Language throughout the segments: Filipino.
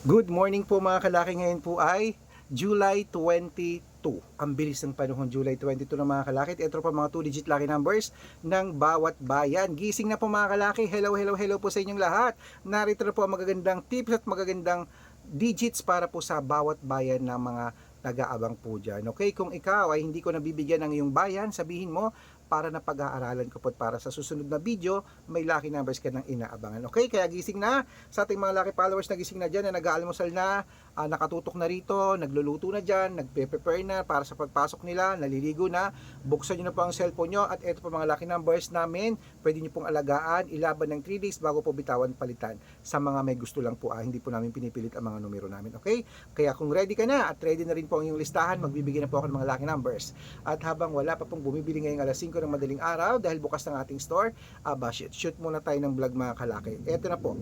Good morning po mga kalaki. Ngayon po ay July 22. Ang bilis ng panahon, July 22 ng mga kalaki. Ito po mga 2-digit lucky numbers ng bawat bayan. Gising na po mga kalaki. Hello, hello, hello po sa inyong lahat. Narito na po ang magagandang tips at magagandang digits para po sa bawat bayan ng mga nag-aabang po dyan. Okay, kung ikaw ay hindi ko nabibigyan ng iyong bayan, sabihin mo para na pag-aaralan ko po at para sa susunod na video, may lucky numbers ka ng inaabangan. Okay, kaya gising na sa ating mga lucky followers na gising na dyan, na nag-aalmusal na, nakatutok na rito, nagluluto na dyan, nagpe-prepare na para sa pagpasok nila, naliligo na, buksan nyo na po ang cellphone nyo at ito po mga lucky numbers namin, pwede nyo pong alagaan, ilaban ng 3 days bago po bitawan palitan sa mga may gusto lang po, hindi po namin pinipilit ang mga numero namin. Okay, kaya kung ready ka na at ready na rin po ang iyong listahan, magbibigay na po ako ng mga lucky numbers. At habang wala pa pong bumibili ngayong alas 5 ng madaling araw dahil bukas ng ating store, shoot muna tayo ng vlog mga kalaki. Ito na po: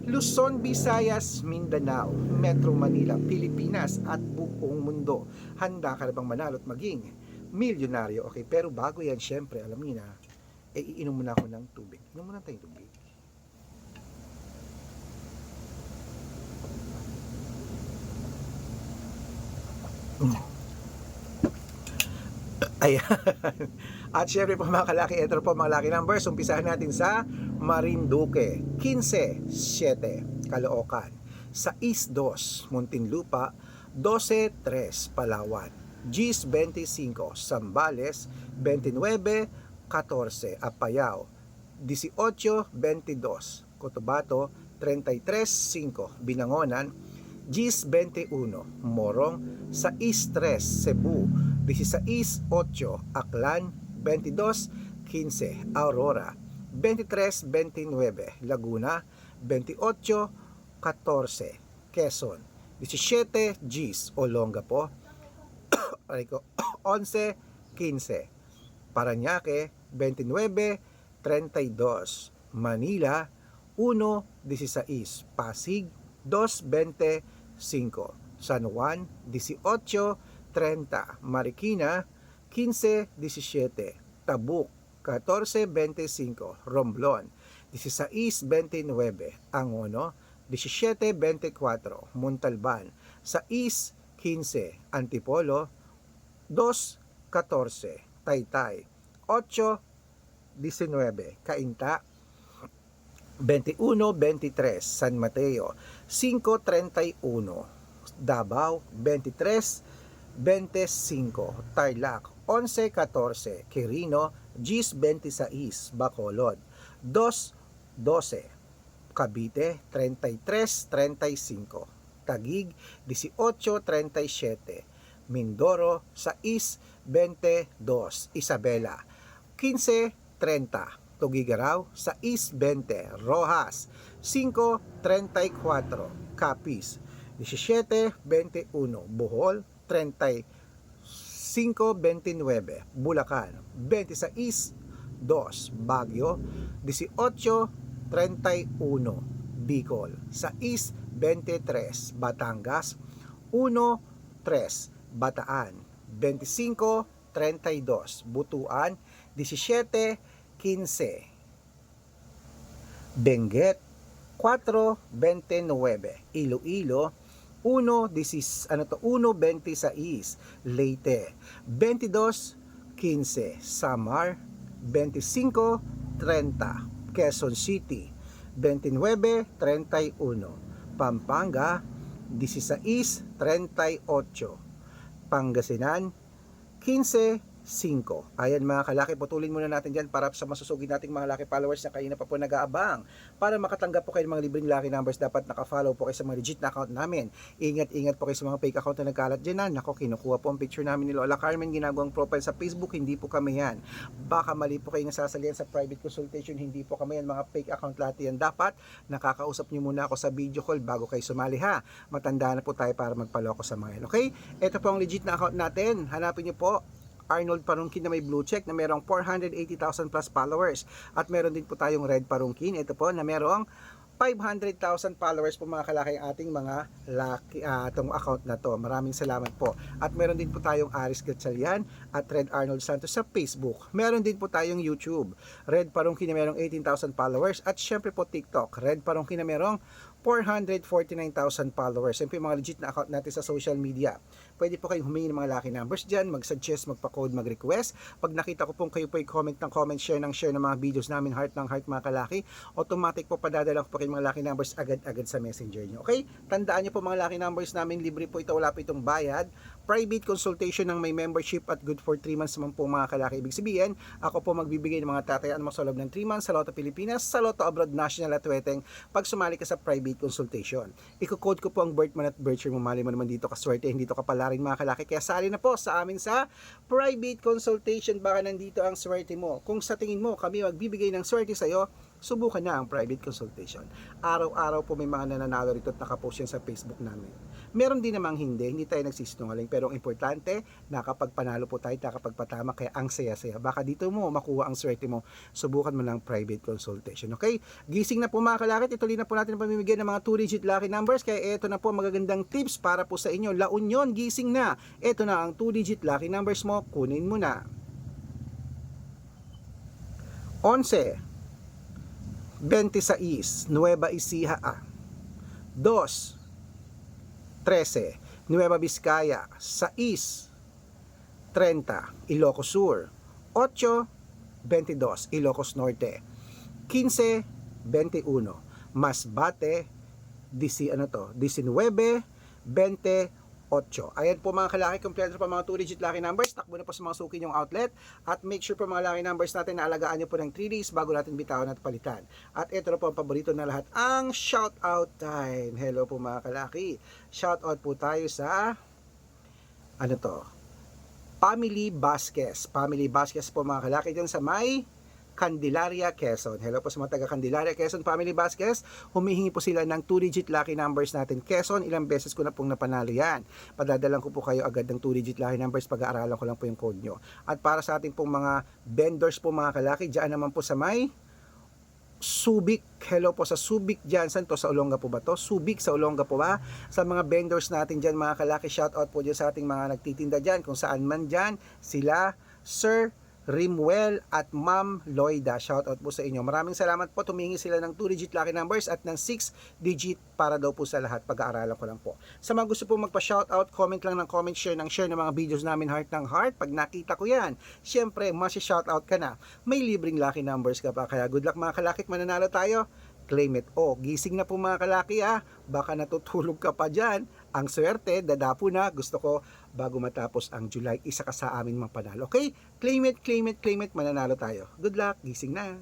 Luzon, Visayas, Mindanao, Metro Manila, Pilipinas at buong mundo. Handa ka na bang manalo at maging milyonaryo? Okay, pero bago yan, syempre, alam niyo na, iinom muna ako ng tubig. Inom muna tayong tubig. Ayan. At syempre po mga kalaki, ito po mga lucky numbers. Umpisahan natin sa Marinduque, 15-7, Caloocan, 6-2, Muntinlupa, 12-3, Palawan, 10-25, Zambales, 29-14, Apayao, 18-22, Cotabato, 33-5, Binangonan, 10-21, Morong, 6-3, Cebu, 16-8, Aklan, 22-15, Aurora, 23-29, Laguna, 28-14, Quezon, 17-10, Olongapo, 11-15, Parañaque, 29-32, Manila, 1-16, Pasig, 2-25, San Juan, 18-30, Marikina, 15-17, Tabuk, 14-25, Romblon, 16-29, Angono, 17-24, Montalban, 6-15, Antipolo, 2-14, Taytay, 8-19, Cainta, 21-23, San Mateo, 5-31, Davao, 23-25, Tarlac, 11-14, Quirino, 10-26, Bacolod, 2-12, Cavite, 33-35, Taguig, 18-37, Mindoro, 6-22, Isabela, 15-30, Tugigaraw, 6-20, Rojas, 5-34, Capiz, 17-21, Bohol, 35-29, Bulacan, 26-2, Baguio, 18-31, Bicol, 6-23, Batangas, 1-3, Bataan, 25-32, Butuan, 17-15, Benguet, 4-29, Iloilo, 1-26, Leyte, 22-15, Samar, 25-30, Quezon City, 29-31, Pampanga, 16-38, Pangasinan, 15-5. Ayan mga kalaki, putulin muna natin dyan para sa masusugid nating mga lucky followers na kayo na pa po nag-aabang. Para makatanggap po kayo ng mga libreng lucky numbers, dapat naka-follow po kayo sa mga legit na account namin. Ingat-ingat po kayo sa mga fake account na nagkalat dyan. Nako, kinukuha po ang picture namin ni Lola Carmen, ginagawang profile sa Facebook, hindi po kami yan. Baka mali po kayo nasasalihan sa private consultation, hindi po kami yan, mga fake account lahat yan. Dapat nakakausap nyo muna ako sa video call bago kayo sumali ha. Matanda na po tayo para magpaloko sa mga yan. Okay? Ito po ang legit na account natin. Hanapin nyo po Arnold Parungkin na may blue check na merong 480,000 plus followers. At meron din po tayong Red Parungkin, ito po na merong 500,000 followers po mga kalaki ang ating mga lucky, itong account na to. Maraming salamat po. At meron din po tayong Aris Gatchalian at Red Arnold Santos sa Facebook. Meron din po tayong YouTube, Red Parungkin na merong 18,000 followers. At syempre po TikTok, Red Parungkin na merong 449,000 followers. Yan po yung mga legit na account natin sa social media. Pwede po kayong humingi ng mga lucky numbers dyan, mag-suggest, magpa-code, mag-request. Pag nakita ko pong kayo po comment ng comment, share ng mga videos namin, heart ng heart mga kalaki, automatic po padadala ko po kayong mga lucky numbers agad-agad sa messenger nyo. Okay? Tandaan nyo po mga lucky numbers namin, libre po ito, wala po itong bayad. Private consultation ng may membership at good for 3 months naman po mga kalaki. Ibig sabihin, ako po magbibigay ng mga tatayaan mo sa loob ng 3 months sa Lotto Pilipinas, sa Lotto Abroad National at Weteng pag sumali ka sa private consultation. Iko-code ko po ang birth month at birth year mo, mali mo naman dito kaswerte, hindi to kapalarin mga kalaki. Kaya sali na po sa amin sa private consultation, baka nandito ang swerte mo. Kung sa tingin mo kami magbibigay ng swerte sa iyo, subukan na ang private consultation. Araw-araw po may mga nananalo rito at nakapost yan sa Facebook namin. Meron din namang hindi tayo nagsisinungaling, pero ang importante, nakapagpanalo po tayo, nakapagpatama, kaya ang saya-saya. Baka dito mo makuha ang swerte mo, subukan mo ng private consultation. Okay? Gising na po mga kalakit, ituloy na po natin ang pamimigay ng mga 2-digit lucky numbers, kaya ito na po magagandang tips para po sa inyo. La Union, gising na. Ito na ang 2-digit lucky numbers mo, kunin mo na. 11, 26, Nueva Ecija, 2, 13, Nueva Vizcaya, 6, 30, Ilocos Sur, 8, 22, Ilocos Norte, 15, 21, Masbate, 19, 28. Ayan po mga kalaki, kompleto pa mga 2-digit lucky numbers. Takbo na po sa mga suki nyong outlet. At make sure po mga lucky numbers natin na alagaan nyo po ng 3 days bago natin bitawan at palitan. At ito na po ang paborito na lahat, ang shoutout time. Hello po mga kalaki. Shoutout po tayo sa Family Vasquez. Family Vasquez po mga kalaki dyan sa may Candelaria, Quezon. Hello po sa mga taga Candelaria, Quezon, Family Vasquez. Humihingi po sila ng 2-digit lucky numbers natin. Quezon, ilang beses ko na pong napanalo yan. Padadalan ko po kayo agad ng 2-digit lucky numbers, pag-aaralan ko lang po yung code nyo. At para sa ating pong mga vendors po mga kalaki, dyan naman po sa may Subic. Hello po sa Subic dyan. Saan to? Sa Olonga po ba to? Subic sa Olonga po ba? Sa mga vendors natin dyan mga kalaki, shout out po dyan sa ating mga nagtitinda dyan. Kung saan man dyan, sila, Sir Rimwell at Ma'am Loida, shoutout po sa inyo. Maraming salamat po. Tumingi sila ng 2-digit lucky numbers at ng 6-digit para daw po sa lahat. Pag-aaralan ko lang po. Sa mga gusto po magpa-shoutout, comment lang ng comment, share ng mga videos namin, heart ng heart. Pag nakita ko yan, syempre, masi-shoutout ka na. May libreng lucky numbers ka pa. Kaya good luck mga kalakit, mananalo tayo. Claim it. Gising na po mga kalaki baka natutulog ka pa dyan. Ang swerte, dadapo na. Gusto ko bago matapos ang July, isa ka sa amin mga panalo. Okay? Claim it, mananalo tayo. Good luck, gising na.